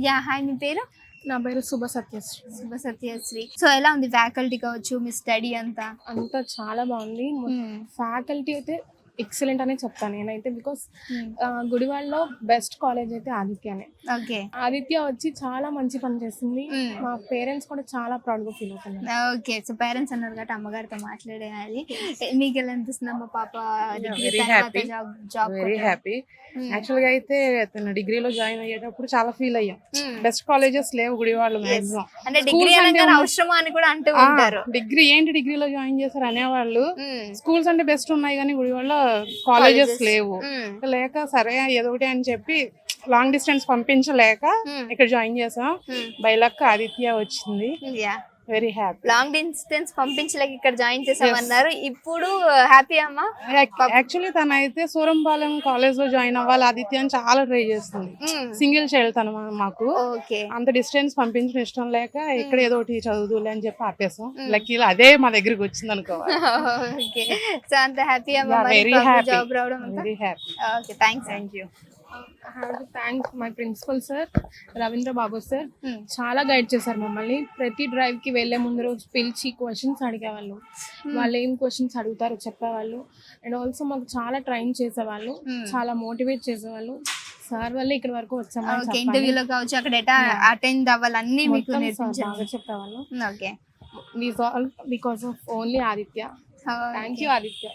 Yeah hi, మీ పేరు? నా పేరు శుభ సత్యశ్రీ. శుభ సత్యశ్రీ. సో ఎలా ఉంది ఫ్యాకల్టీ కావచ్చు, మీ స్టడీ అంతా? అంతా చాలా బాగుంది. ఫ్యాకల్టీ అయితే ఎక్సలెంట్ అనే చెప్తాను నేనైతే. బికాస్ గుడివాడలో బెస్ట్ కాలేజ్ అయితే ఆదిత్యనే. ఓకే ఆదిత్య వచ్చి చాలా మంచి పని చేసింది. మా పేరెంట్స్ కూడా చాలా ప్రౌడ్ గా ఫీల్ అవుతున్నారు. ఓకే, సో పేరెంట్స్ అన్నారు కాబట్టి అమ్మగారితో మాట్లాడేయాలి. మీకు ఎలా అనిపిస్తుంది అమ్మ పాప వెరీ హ్యాపీ. యాక్చువల్ గా అయితే తన డిగ్రీలో జాయిన్ అయ్యేటప్పుడు చాలా ఫీల్ అయ్యాం. బెస్ట్ కాలేజెస్ లేవు గుడివాడలో మాక్సిమం. అంటే డిగ్రీ అనగానే అవసరమా అని కూడా అంటూ ఉంటారు. డిగ్రీ ఏంటి డిగ్రీలో జాయిన్ చేశారు అనేవాళ్ళు. స్కూల్స్ అంటే బెస్ట్ ఉన్నాయి కానీ గుడివాడలో కాలేజెస్ లేవు. లేక సరే ఏదో ఒకటి అని చెప్పి లాంగ్ డిస్టెన్స్ పంపించలేక ఇక్కడ జాయిన్ చేసాం. బై లక్ ఆదిత్య వచ్చింది. Very happy. లాంగ్ డిస్టెన్స్ పంపించలేక ఇక్కడ జాయిన్ చేసామన్నారు. ఇప్పుడు హ్యాపీ అమ్మా? యాక్చువల్లీ తనైతే సూరంపాలెం కాలేజ్ లో జాయిన్ అవ్వాలి ఆదిత్య అని చాలా ట్రై చేస్తుంది. సింగిల్ చైల్డ్ తను మాకు. అంత డిస్టెన్స్ పంపించడం ఇష్టం లేక ఇక్కడ ఏదో ఒకటి చదువులే అని చెప్పి ఆపేసాం. లక్కీలో అదే మా దగ్గరికి వచ్చింది అనుకోవాలి. సో అంత హ్యాపీ అమ్మా? Very happy. జాబ్ రావడం very happy. Okay, thank you. I have to thank my principal sir, Ravindra Babu sir. చాలా గైడ్ చేశారు మమ్మల్ని. ప్రతి డ్రైవ్ కి వెళ్లే ముందు రోజు పిలిచి క్వశ్చన్స్ అడిగేవాళ్ళు. వాళ్ళు ఏం క్వశ్చన్స్ అడుగుతారో చెప్పేవాళ్ళు. అండ్ ఆల్సో మాకు చాలా ట్రైన్ చేసేవాళ్ళు, చాలా మోటివేట్ చేసేవాళ్ళు. సార్ వల్ల ఇక్కడ వరకు వచ్చాము. ఇంటర్వ్యూలో కావచ్చు, అక్కడ ఎటా అటెండ్ అవ్వాలి అన్ని మీకు బాగా చెప్పేవాళ్ళు. Okay, because of only Aditya. Thank you Aditya.